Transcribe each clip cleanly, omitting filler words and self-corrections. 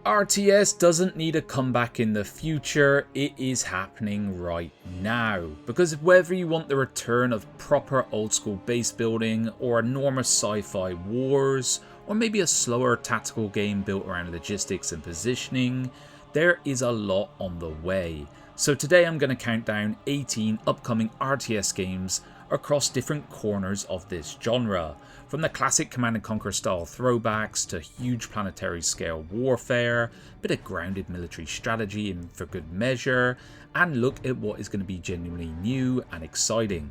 RTS doesn't need a comeback in the future, it is happening right now. Because whether you want the return of proper old school base building, or enormous sci-fi wars, or maybe a slower tactical game built around logistics and positioning, there is a lot on the way. So today I'm going to count down 18 upcoming RTS games across different corners of this genre. From the classic Command & Conquer style throwbacks to huge planetary scale warfare, bit of grounded military strategy in for good measure, and look at what is going to be genuinely new and exciting.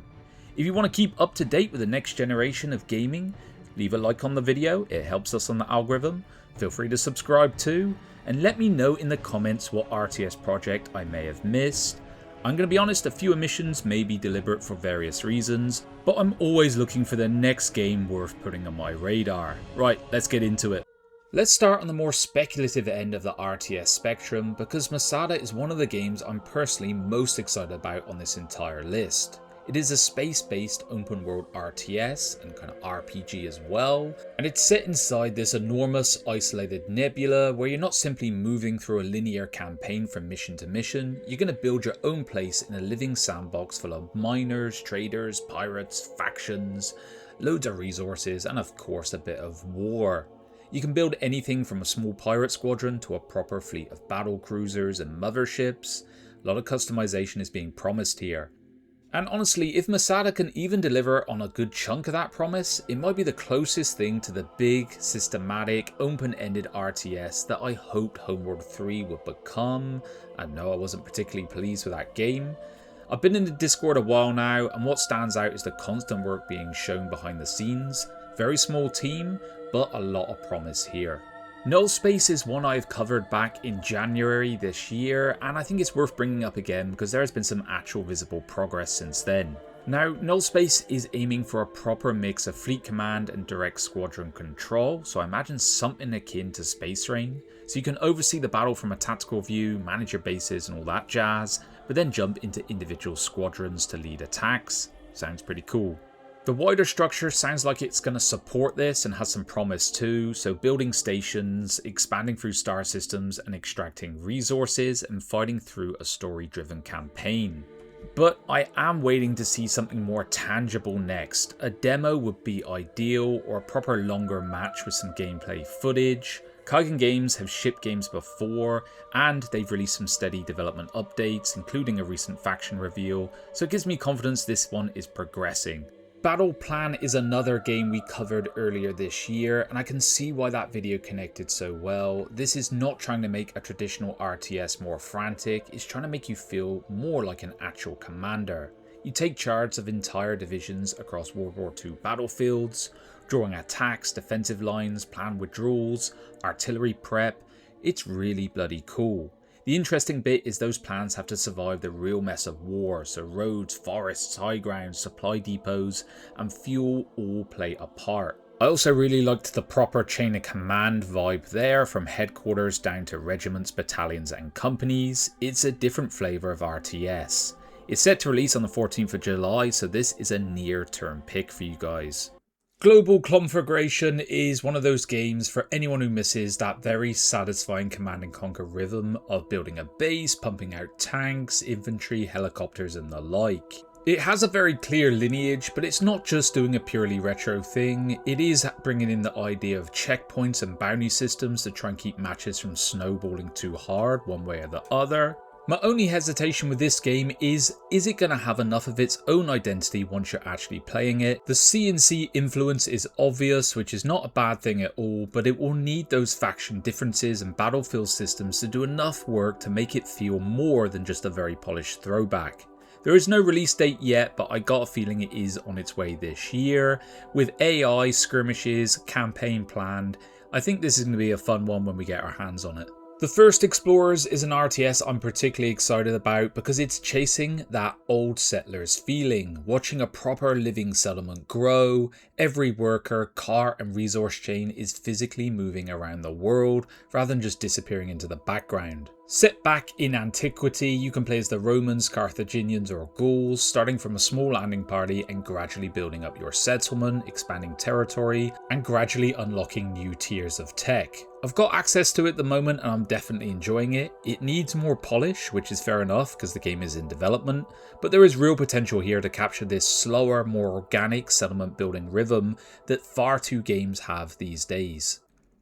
If you want to keep up to date with the next generation of gaming, leave a like on the video, it helps us on the algorithm. Feel free to subscribe too, and let me know in the comments what RTS project I may have missed. I'm going to be honest, a few omissions may be deliberate for various reasons, but I'm always looking for the next game worth putting on my radar. Right, let's get into it. Let's start on the more speculative end of the RTS spectrum, because Masada is one of the games I'm personally most excited about on this entire list. It is a space-based open world RTS and kind of RPG as well, and it's set inside this enormous isolated nebula where you're not simply moving through a linear campaign from mission to mission. You're going to build your own place in a living sandbox full of miners, traders, pirates, factions, loads of resources, and of course a bit of war. You can build anything from a small pirate squadron to a proper fleet of battle cruisers and motherships. A lot of customization is being promised here. And honestly, if Masada can even deliver on a good chunk of that promise, it might be the closest thing to the big, systematic, open-ended RTS that I hoped Homeworld 3 would become. And no, I wasn't particularly pleased with that game. I've been in the Discord a while now, and what stands out is the constant work being shown behind the scenes. Very small team, but a lot of promise here. NULLSPACE is one I've covered back in January this year, and I think it's worth bringing up again because there has been some actual visible progress since then. Now, NULLSPACE is aiming for a proper mix of fleet command and direct squadron control, so I imagine something akin to Space Rain. So you can oversee the battle from a tactical view, manage your bases and all that jazz, but then jump into individual squadrons to lead attacks. Sounds pretty cool. The wider structure sounds like it's going to support this and has some promise too, so building stations, expanding through star systems and extracting resources and fighting through a story-driven campaign. But I am waiting to see something more tangible next. A demo would be ideal, or a proper longer match with some gameplay footage. Kaigen Games have shipped games before, and they've released some steady development updates, including a recent faction reveal, so it gives me confidence this one is progressing. Battleplan is another game we covered earlier this year, and I can see why that video connected so well. This is not trying to make a traditional RTS more frantic, it's trying to make you feel more like an actual commander. You take charge of entire divisions across World War II battlefields, drawing attacks, defensive lines, plan withdrawals, artillery prep. It's really bloody cool. The interesting bit is those plans have to survive the real mess of war, so roads, forests, high ground, supply depots and fuel all play a part. I also really liked the proper chain of command vibe there, from headquarters down to regiments, battalions and companies. It's a different flavour of RTS. It's set to release on the 14th of July, so this is a near-term pick for you guys. Global Conflagration is one of those games for anyone who misses that very satisfying Command & Conquer rhythm of building a base, pumping out tanks, infantry, helicopters and the like. It has a very clear lineage, but it's not just doing a purely retro thing, it is bringing in the idea of checkpoints and bounty systems to try and keep matches from snowballing too hard one way or the other. My only hesitation with this game is it going to have enough of its own identity once you're actually playing it? The CNC influence is obvious, which is not a bad thing at all, but it will need those faction differences and battlefield systems to do enough work to make it feel more than just a very polished throwback. There is no release date yet, but I got a feeling it is on its way this year. With AI, skirmishes, campaign planned, I think this is going to be a fun one when we get our hands on it. The First Explorers is an RTS I'm particularly excited about because it's chasing that old settlers feeling, watching a proper living settlement grow. Every worker, car and resource chain is physically moving around the world rather than just disappearing into the background. Set back in antiquity, you can play as the Romans, Carthaginians or Gauls, starting from a small landing party and gradually building up your settlement, expanding territory and gradually unlocking new tiers of tech. I've got access to it at the moment and I'm definitely enjoying it. It needs more polish, which is fair enough because the game is in development, but there is real potential here to capture this slower, more organic settlement building rhythm that far too games have these days.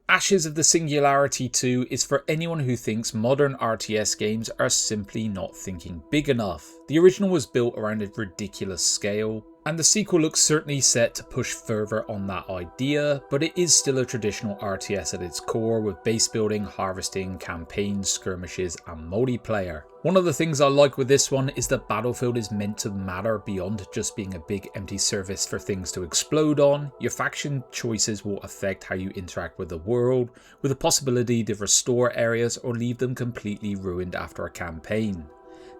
Ashes of the Singularity II is for anyone who thinks modern RTS games are simply not thinking big enough. The original was built around a ridiculous scale, and the sequel looks certainly set to push further on that idea, but it is still a traditional RTS at its core with base building, harvesting, campaigns, skirmishes and multiplayer. One of the things I like with this one is the battlefield is meant to matter beyond just being a big empty surface for things to explode on. Your faction choices will affect how you interact with the world, with the possibility to restore areas or leave them completely ruined after a campaign.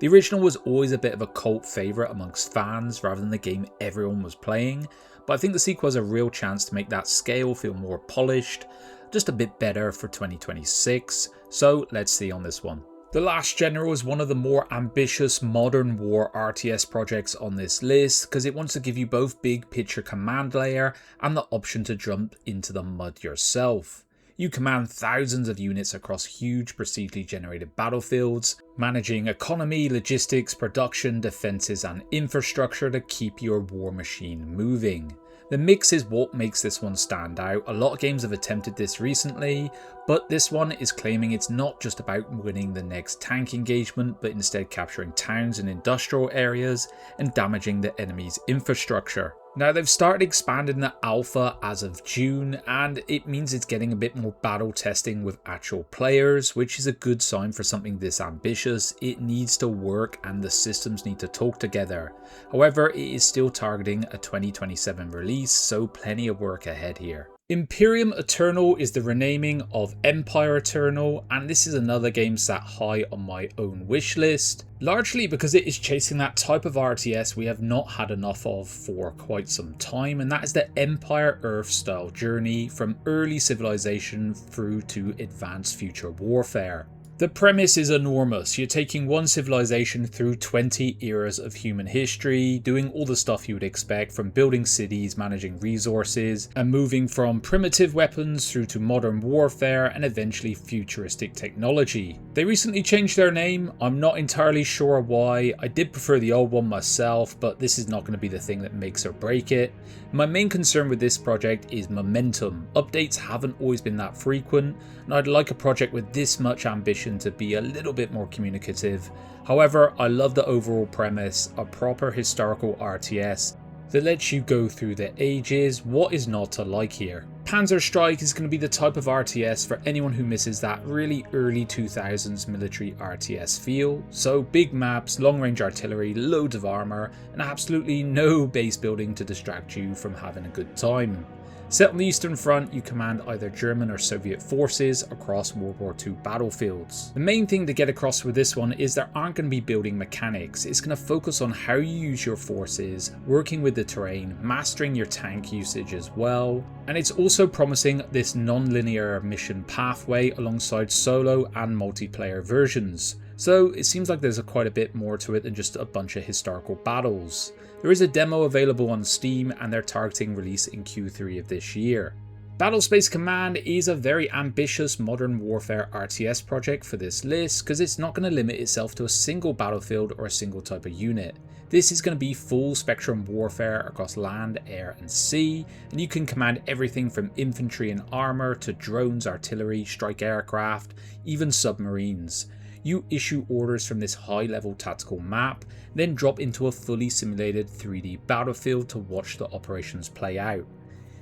The original was always a bit of a cult favourite amongst fans rather than the game everyone was playing, but I think the sequel has a real chance to make that scale feel more polished, just a bit better for 2026, so let's see on this one. The Last General is one of the more ambitious modern war RTS projects on this list because it wants to give you both big picture command layer and the option to jump into the mud yourself. You command thousands of units across huge procedurally generated battlefields, managing economy, logistics, production, defences and infrastructure to keep your war machine moving. The mix is what makes this one stand out. A lot of games have attempted this recently, but this one is claiming it's not just about winning the next tank engagement, but instead capturing towns and industrial areas and damaging the enemy's infrastructure. Now they've started expanding the alpha as of June, and it means it's getting a bit more battle testing with actual players, which is a good sign for something this ambitious. It needs to work and the systems need to talk together. However, it is still targeting a 2027 release, so plenty of work ahead here. Imperium Eternal is the renaming of Empire Eternal, and this is another game sat high on my own wish list, largely because it is chasing that type of RTS we have not had enough of for quite some time, and that is the Empire Earth style journey from early civilization through to advanced future warfare. The premise is enormous. You're taking one civilization through 20 eras of human history, doing all the stuff you would expect from building cities, managing resources, and moving from primitive weapons through to modern warfare and eventually futuristic technology. They recently changed their name. I'm not entirely sure why. I did prefer the old one myself, but this is not going to be the thing that makes or break it. My main concern with this project is momentum. Updates haven't always been that frequent, and I'd like a project with this much ambition to be a little bit more communicative. However, I love the overall premise, a proper historical RTS that lets you go through the ages. What is not to like here? Panzer Strike is going to be the type of RTS for anyone who misses that really early 2000s military RTS feel. So big maps, long range artillery, loads of armour, and absolutely no base building to distract you from having a good time. Set on the Eastern Front, you command either German or Soviet forces across World War II battlefields. The main thing to get across with this one is there aren't going to be building mechanics. It's going to focus on how you use your forces, working with the terrain, mastering your tank usage as well. And it's also promising this non-linear mission pathway alongside solo and multiplayer versions. So it seems like there's quite a bit more to it than just a bunch of historical battles. There is a demo available on Steam and they're targeting release in Q3 of this year. Battlespace Command is a very ambitious modern warfare RTS project for this list because it's not going to limit itself to a single battlefield or a single type of unit. This is going to be full spectrum warfare across land, air and sea, and you can command everything from infantry and armour to drones, artillery, strike aircraft, even submarines. You issue orders from this high-level tactical map, then drop into a fully simulated 3D battlefield to watch the operations play out.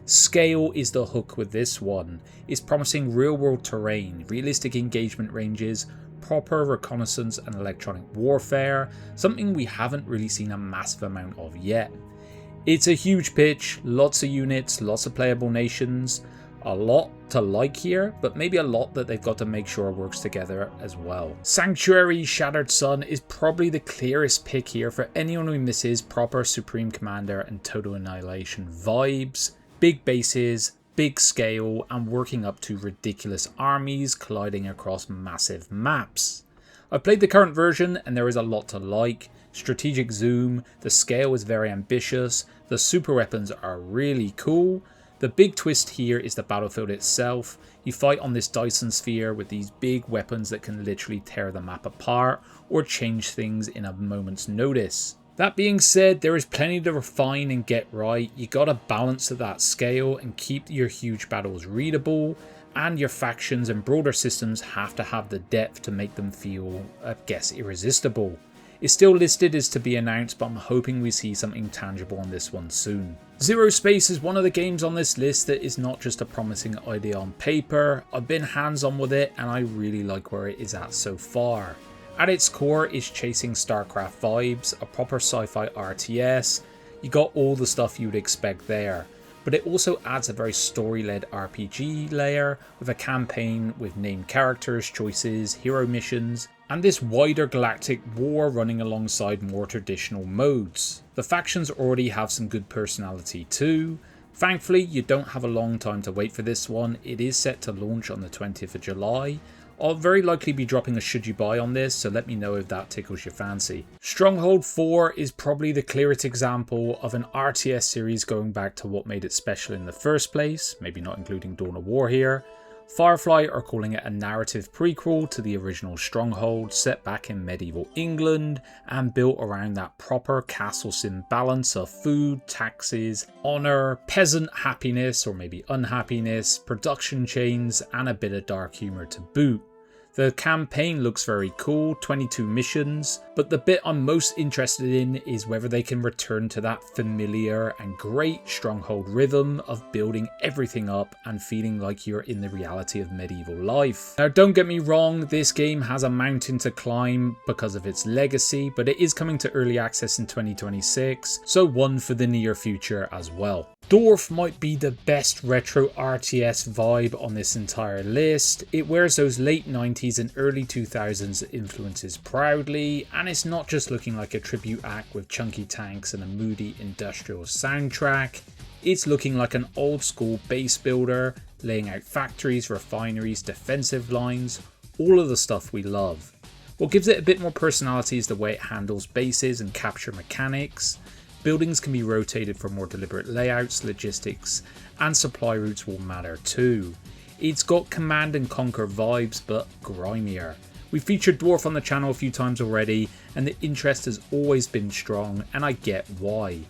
Scale is the hook with this one. It's promising real-world terrain, realistic engagement ranges, proper reconnaissance and electronic warfare, something we haven't really seen a massive amount of yet. It's a huge pitch, lots of units, lots of playable nations, a lot to like here, but maybe a lot that they've got to make sure works together as well. Sanctuary Shattered Sun is probably the clearest pick here for anyone who misses proper Supreme Commander and Total Annihilation vibes, big bases, big scale, and working up to ridiculous armies colliding across massive maps. I've played the current version and there is a lot to like. Strategic zoom, the scale is very ambitious, the super weapons are really cool. The big twist here is the battlefield itself. You fight on this Dyson sphere with these big weapons that can literally tear the map apart or change things in a moment's notice. That being said, there is plenty to refine and get right. You gotta balance at that scale and keep your huge battles readable, and your factions and broader systems have to have the depth to make them feel, I guess, irresistible. It's still listed as to be announced, but I'm hoping we see something tangible on this one soon. Zerospace is one of the games on this list that is not just a promising idea on paper. I've been hands-on with it and I really like where it is at so far. At its core is chasing StarCraft vibes, a proper sci-fi RTS. You got all the stuff you'd expect there. But it also adds a very story-led RPG layer with a campaign with named characters, choices, hero missions, and this wider galactic war running alongside more traditional modes. The factions already have some good personality too. Thankfully, you don't have a long time to wait for this one. It is set to launch on the 20th of July. I'll very likely be dropping a should you buy on this, so let me know if that tickles your fancy. Stronghold 4 is probably the clearest example of an RTS series going back to what made it special in the first place, maybe not including Dawn of War here. Firefly are calling it a narrative prequel to the original Stronghold, set back in medieval England and built around that proper castle sim balance of food, taxes, honour, peasant happiness or maybe unhappiness, production chains and a bit of dark humour to boot. The campaign looks very cool, 22 missions, but the bit I'm most interested in is whether they can return to that familiar and great Stronghold rhythm of building everything up and feeling like you're in the reality of medieval life. Now don't get me wrong, this game has a mountain to climb because of its legacy, but it is coming to early access in 2026, so one for the near future as well. D.O.R.F might be the best retro RTS vibe on this entire list. It wears those late 90s and early 2000s influences proudly, and it's not just looking like a tribute act with chunky tanks and a moody industrial soundtrack. It's looking like an old school base builder, laying out factories, refineries, defensive lines, all of the stuff we love. What gives it a bit more personality is the way it handles bases and capture mechanics. Buildings can be rotated for more deliberate layouts, logistics, and supply routes will matter too. It's got Command and Conquer vibes, but grimier. We've featured D.O.R.F on the channel a few times already, and the interest has always been strong, and I get why.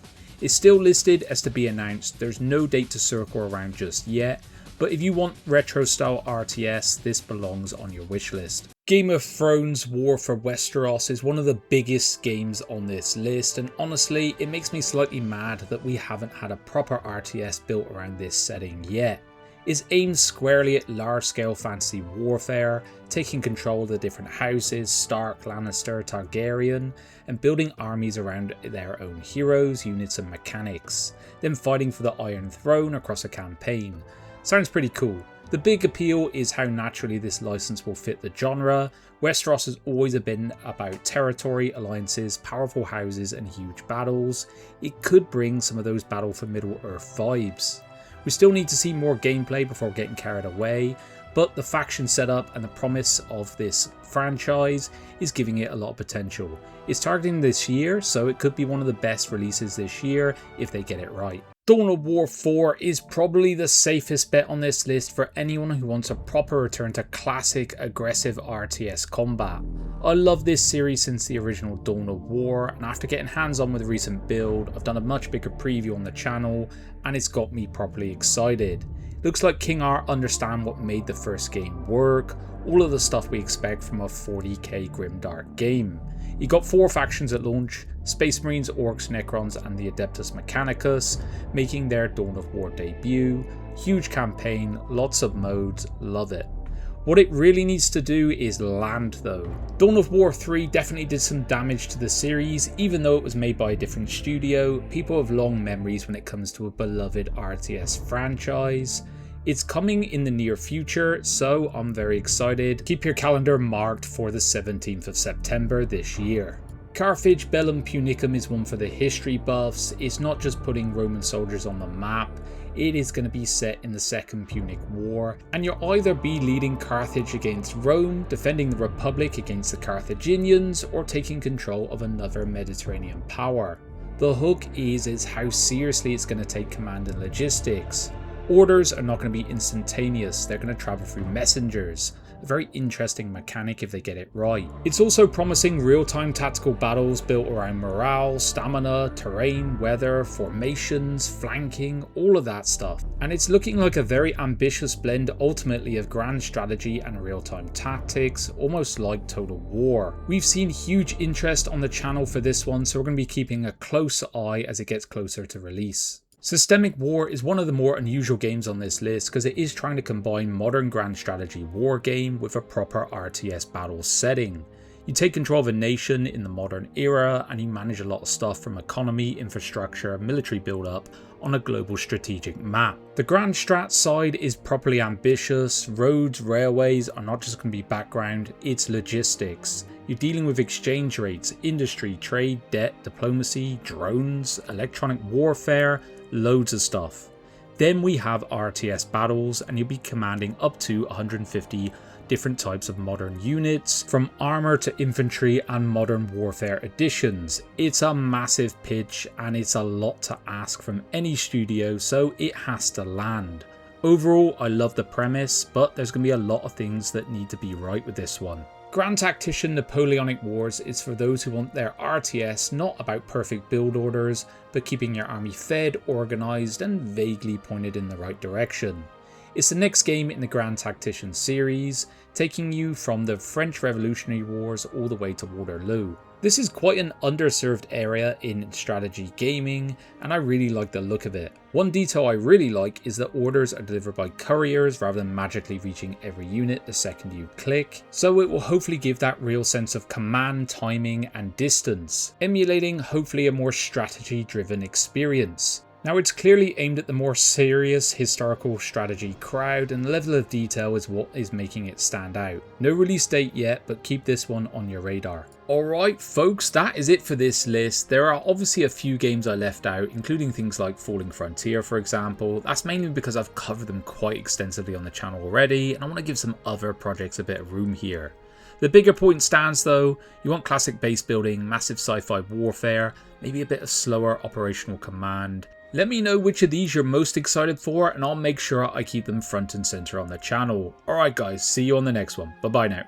It's still listed as to be announced, there's no date to circle around just yet, but if you want retro style RTS, this belongs on your wish list. Game of Thrones War for Westeros is one of the biggest games on this list, and honestly it makes me slightly mad that we haven't had a proper RTS built around this setting yet. It's aimed squarely at large scale fantasy warfare, taking control of the different houses, Stark, Lannister, Targaryen, and building armies around their own heroes, units and mechanics, then fighting for the Iron Throne across a campaign. Sounds pretty cool. The big appeal is how naturally this license will fit the genre. Westeros has always been about territory, alliances, powerful houses and huge battles. It could bring some of those Battle for Middle-earth vibes. We still need to see more gameplay before getting carried away, but the faction setup and the promise of this franchise is giving it a lot of potential. It's targeting this year, so it could be one of the best releases this year if they get it right. Dawn of War 4 is probably the safest bet on this list for anyone who wants a proper return to classic aggressive RTS combat. I love this series since the original Dawn of War, and after getting hands on with the recent build, I've done a much bigger preview on the channel and it's got me properly excited. Looks like King Art understand what made the first game work, all of the stuff we expect from a 40k grimdark game. You got 4 factions at launch, Space Marines, Orcs, Necrons and the Adeptus Mechanicus, making their Dawn of War debut. Huge campaign, lots of modes, love it. What it really needs to do is land though. Dawn of War 3 definitely did some damage to the series, even though it was made by a different studio. People have long memories when it comes to a beloved RTS franchise. It's coming in the near future, so I'm very excited. Keep your calendar marked for the 17th of September this year. Carthage, Bellum, Punicum is one for the history buffs. It's not just putting Roman soldiers on the map, it is going to be set in the Second Punic War, and you'll either be leading Carthage against Rome, defending the Republic against the Carthaginians, or taking control of another Mediterranean power. The hook is how seriously it's going to take command and logistics. Orders are not going to be instantaneous, they're going to travel through messengers. A very interesting mechanic if they get it right. It's also promising real-time tactical battles built around morale, stamina, terrain, weather, formations, flanking, all of that stuff. And it's looking like a very ambitious blend ultimately of grand strategy and real-time tactics, almost like Total War. We've seen huge interest on the channel for this one, so we're going to be keeping a close eye as it gets closer to release. Systemic War is one of the more unusual games on this list because it is trying to combine modern grand strategy war game with a proper RTS battle setting. You take control of a nation in the modern era and you manage a lot of stuff from economy, infrastructure, military build-up on a global strategic map. The grand strat side is properly ambitious. Roads, railways are not just going to be background, it's logistics. You're dealing with exchange rates, industry, trade, debt, diplomacy, drones, electronic warfare, loads of stuff. Then we have RTS battles and you'll be commanding up to 150 different types of modern units, from armor to infantry and modern warfare editions. It's a massive pitch and it's a lot to ask from any studio, so it has to land. Overall, I love the premise, but there's going to be a lot of things that need to be right with this one. Grand Tactician Napoleonic Wars is for those who want their RTS not about perfect build orders, but keeping your army fed, organised and vaguely pointed in the right direction. It's the next game in the Grand Tactician series, taking you from the French Revolutionary Wars all the way to Waterloo. This is quite an underserved area in strategy gaming, and I really like the look of it. One detail I really like is that orders are delivered by couriers rather than magically reaching every unit the second you click, so it will hopefully give that real sense of command, timing and distance, emulating hopefully a more strategy driven experience. Now it's clearly aimed at the more serious historical strategy crowd, and the level of detail is what is making it stand out. No release date yet, but keep this one on your radar. Alright folks, that is it for this list. There are obviously a few games I left out, including things like Falling Frontier for example. That's mainly because I've covered them quite extensively on the channel already, and I want to give some other projects a bit of room here. The bigger point stands though, you want classic base building, massive sci-fi warfare, maybe a bit of slower operational command. Let me know which of these you're most excited for and I'll make sure I keep them front and center on the channel. Alright guys, see you on the next one. Bye bye now.